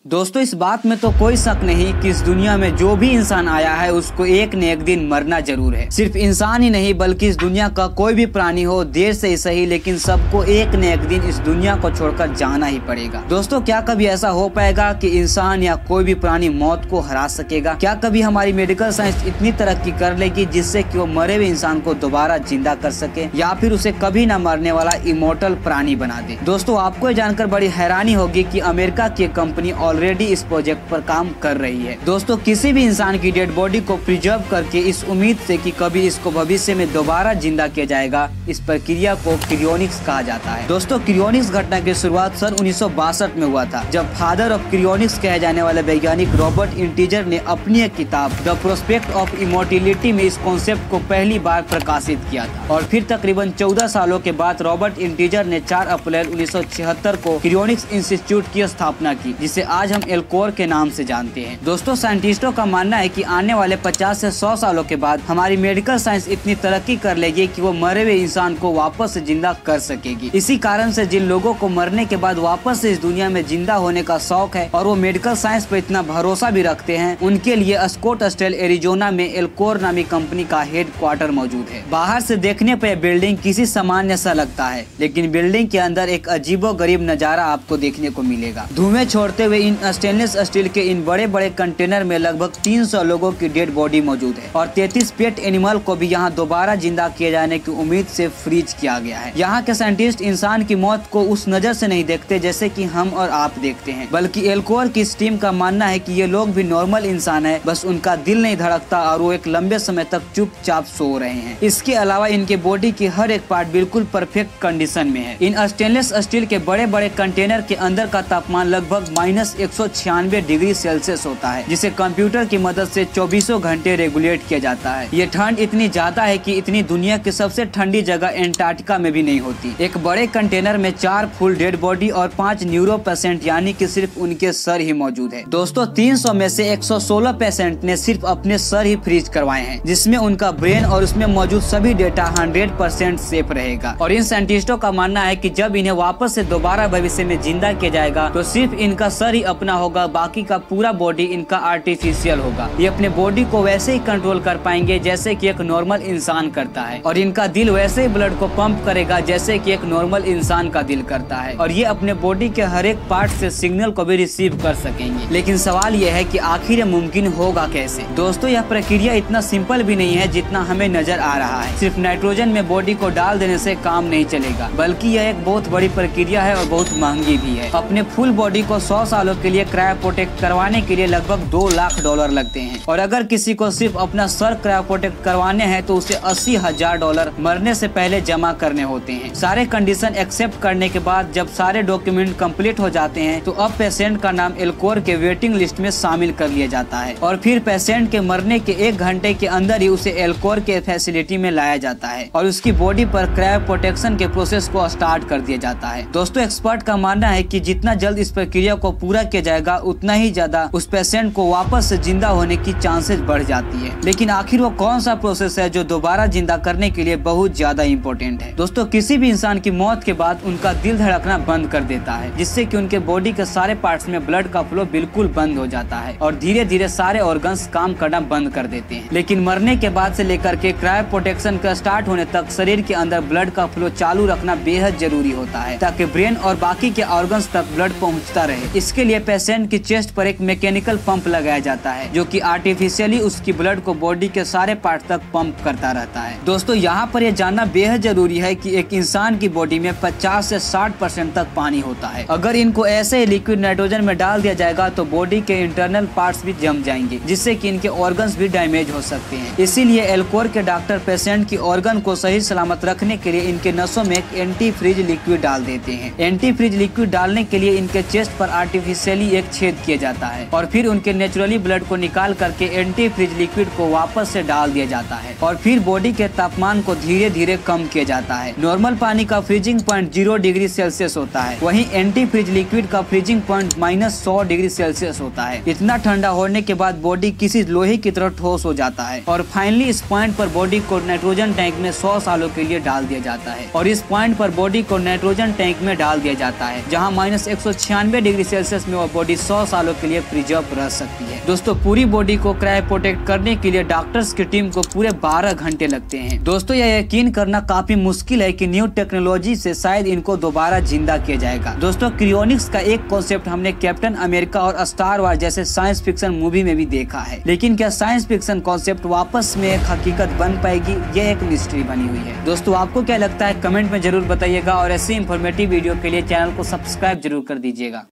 दोस्तों इस बात में तो कोई शक नहीं कि इस दुनिया में जो भी इंसान आया है उसको एक न एक दिन मरना जरूर है। सिर्फ इंसान ही नहीं बल्कि इस दुनिया का कोई भी प्राणी हो, देर से ही सही लेकिन सबको एक न एक दिन इस दुनिया को छोड़कर जाना ही पड़ेगा। दोस्तों क्या कभी ऐसा हो पाएगा कि इंसान या कोई भी प्राणी मौत को हरा सकेगा? क्या कभी हमारी मेडिकल साइंस इतनी तरक्की कर लेगी जिससे कि वो मरे हुए इंसान को दोबारा जिंदा कर सके या फिर उसे कभी न मरने वाला इमोर्टल प्राणी बना दे? दोस्तों आपको जानकर बड़ी हैरानी होगी कि अमेरिका की कंपनी ऑलरेडी इस प्रोजेक्ट पर काम कर रही है। दोस्तों किसी भी इंसान की डेड बॉडी को प्रिजर्व करके इस उम्मीद से कि कभी इसको भविष्य में दोबारा जिंदा किया जाएगा, इस प्रक्रिया को क्रियोनिक्स कहा जाता है। दोस्तों क्रियोनिक्स घटना की शुरुआत सन 1962 में हुआ था, जब फादर ऑफ क्रियोनिक्स कहे जाने वाले वैज्ञानिक रॉबर्ट इंटीजर ने अपनी एक किताब द प्रोस्पेक्ट ऑफ इमोर्टिलिटी में इस कॉन्सेप्ट को पहली बार प्रकाशित किया था। और फिर तकरीबन 14 सालों के बाद रॉबर्ट इंटीजर ने 4 अप्रैल 1976 को क्रियोनिक्स इंस्टीट्यूट की स्थापना की, जिसे आज हम एल्कोर के नाम से जानते हैं। दोस्तों साइंटिस्टों का मानना है कि आने वाले 50 से 100 सालों के बाद हमारी मेडिकल साइंस इतनी तरक्की कर लेगी कि वो मरे हुए इंसान को वापस से जिंदा कर सकेगी। इसी कारण से जिन लोगों को मरने के बाद वापस से इस दुनिया में जिंदा होने का शौक है और वो मेडिकल साइंस पर इतना भरोसा भी रखते हैं, उनके लिए स्कॉटसडेल एरिजोना में एल्कोर नामी कंपनी का हेड क्वार्टर मौजूद है। बाहर से देखने पर बिल्डिंग किसी सामान्य सा लगता है, लेकिन बिल्डिंग के अंदर एक अजीबोगरीब नजारा आपको देखने को मिलेगा। धुएं छोड़ते हुए इन स्टेनलेस स्टील के इन बड़े बड़े कंटेनर में लगभग 300 लोगों की डेड बॉडी मौजूद है और 33 पेट एनिमल को भी यहाँ दोबारा जिंदा किए जाने की उम्मीद से फ्रीज किया गया है। यहाँ के साइंटिस्ट इंसान की मौत को उस नजर से नहीं देखते जैसे कि हम और आप देखते हैं, बल्कि एल्कोर की इस टीम का मानना है कि ये लोग भी नॉर्मल इंसान है, बस उनका दिल नहीं धड़कता और वो एक लंबे समय तक चुपचाप सो रहे हैं। इसके अलावा इनके बॉडी की हर एक पार्ट बिल्कुल परफेक्ट कंडीशन में है। इन स्टेनलेस स्टील के बड़े बड़े कंटेनर के अंदर का तापमान लगभग -196 डिग्री सेल्सियस होता है, जिसे कंप्यूटर की मदद से 24 घंटे रेगुलेट किया जाता है। ये ठंड इतनी ज्यादा है कि इतनी दुनिया की सबसे ठंडी जगह एंटार्क्टिका में भी नहीं होती। एक बड़े कंटेनर में 4 फुल डेड बॉडी और 5 न्यूरो पेशेंट यानी कि सिर्फ उनके सर ही मौजूद है। दोस्तों 300 में से 116 पेशेंट ने सिर्फ अपने सर ही फ्रीज करवाए हैं, जिसमें उनका ब्रेन और उसमें मौजूद सभी डेटा 100% सेफ रहेगा। और इन साइंटिस्टों का मानना है कि जब इन्हें वापस से दोबारा भविष्य में जिंदा किया जाएगा तो सिर्फ इनका सर ही अपना होगा, बाकी का पूरा बॉडी इनका आर्टिफिशियल होगा। ये अपने बॉडी को वैसे ही कंट्रोल कर पाएंगे जैसे कि एक नॉर्मल इंसान करता है, और इनका दिल वैसे ही ब्लड को पंप करेगा जैसे कि एक नॉर्मल इंसान का दिल करता है, और ये अपने बॉडी के हर एक पार्ट से सिग्नल को भी रिसीव कर सकेंगे। लेकिन सवाल यह है कि आखिर ये मुमकिन होगा कैसे? दोस्तों यह प्रक्रिया इतना सिंपल भी नहीं है जितना हमें नजर आ रहा है। सिर्फ नाइट्रोजन में बॉडी को डाल देने से काम नहीं चलेगा, बल्कि यह एक बहुत बड़ी प्रक्रिया है और बहुत महंगी भी है। अपने फुल बॉडी को 100 सालों के लिए क्रायो प्रोटेक्ट करवाने के लिए लगभग $2 लाख लगते हैं, और अगर किसी को सिर्फ अपना सर क्रायो प्रोटेक्ट करवाने हैं तो उसे $80,000 मरने से पहले जमा करने होते हैं। सारे कंडीशन एक्सेप्ट करने के बाद जब सारे डॉक्यूमेंट कंप्लीट हो जाते हैं तो अब पेशेंट का नाम एल्कोर के वेटिंग लिस्ट में शामिल कर लिया जाता है, और फिर पेशेंट के मरने के 1 घंटे के अंदर ही उसे एल्कोर के फैसिलिटी में लाया जाता है और उसकी बॉडी पर क्रायो प्रोटेक्शन के प्रोसेस को स्टार्ट कर दिया जाता है। दोस्तों एक्सपर्ट का मानना है कि जितना जल्द इस प्रक्रिया को पूरा किया जाएगा उतना ही ज्यादा उस पेशेंट को वापस से जिंदा होने की चांसेस बढ़ जाती है। लेकिन आखिर वो कौन सा प्रोसेस है जो दोबारा जिंदा करने के लिए बहुत ज्यादा इम्पोर्टेंट है? दोस्तों किसी भी इंसान की मौत के बाद उनका दिल धड़कना बंद कर देता है, जिससे कि उनके बॉडी के सारे पार्ट्स में ब्लड का फ्लो बिल्कुल बंद हो जाता है और धीरे धीरे सारे ऑर्गन्स काम करना बंद कर देते हैं। लेकिन मरने के बाद से लेकर के क्रायो प्रोटेक्शन का स्टार्ट होने तक शरीर के अंदर ब्लड का फ्लो चालू रखना बेहद जरूरी होता है, ताकि ब्रेन और बाकी के ऑर्गन्स तक ब्लड पहुंचता रहे। इसके लिए पेशेंट की चेस्ट पर एक मैकेनिकल पंप लगाया जाता है, जो कि आर्टिफिशियली उसकी ब्लड को बॉडी के सारे पार्ट तक पंप करता रहता है। दोस्तों यहाँ पर यह जानना बेहद जरूरी है कि एक इंसान की बॉडी में 50 से 60% तक पानी होता है। अगर इनको ऐसे ही लिक्विड नाइट्रोजन में डाल दिया जाएगा तो बॉडी के इंटरनल पार्ट्स भी जम जाएंगे, जिससे कि इनके ऑर्गन्स भी डैमेज हो सकते हैं। इसीलिए एल्कोर के डॉक्टर पेशेंट की ऑर्गन को सही सलामत रखने के लिए इनके नसों में एक एंटी फ्रीज लिक्विड डाल देते हैं। एंटी फ्रीज लिक्विड डालने के लिए इनके चेस्ट पर आर्टिफिशियली एक छेद किया जाता है और फिर उनके नेचुरली ब्लड को निकाल करके एंटी फ्रीज लिक्विड को वापस से डाल दिया जाता है और फिर बॉडी के तापमान को धीरे धीरे कम किया जाता है। नॉर्मल पानी का फ्रीजिंग पॉइंट 0 डिग्री सेल्सियस होता है, वहीं एंटी फ्रीज लिक्विड का फ्रीजिंग पॉइंट -100 डिग्री सेल्सियस होता है। इतना ठंडा होने के बाद बॉडी किसी लोहे की तरह ठोस हो जाता है और फाइनली इस पॉइंट पर बॉडी को नाइट्रोजन टैंक में 100 सालों के लिए डाल दिया जाता है, और इस पॉइंट पर बॉडी को नाइट्रोजन टैंक में डाल दिया जाता है जहाँ -196 डिग्री सेल्सियस में में वो बॉडी 100 सालों के लिए प्रिजर्व रह सकती है। दोस्तों पूरी बॉडी को क्रायो प्रोटेक्ट करने के लिए डॉक्टर्स की टीम को पूरे 12 घंटे लगते हैं। दोस्तों यह यकीन करना काफी मुश्किल है कि न्यू टेक्नोलॉजी से शायद इनको दोबारा जिंदा किया जाएगा। दोस्तों क्रियोनिक्स का एक कॉन्सेप्ट हमने कैप्टन अमेरिका और स्टार वार जैसे साइंस फिक्शन मूवी में भी देखा है, लेकिन क्या साइंस फिक्शन कॉन्सेप्ट वापस में एक हकीकत बन पाएगी, ये एक मिस्ट्री बनी हुई है। दोस्तों आपको क्या लगता है कमेंट में जरूर बताइएगा और ऐसी इंफॉर्मेटिव वीडियो के लिए चैनल को सब्सक्राइब जरूर कर दीजिएगा।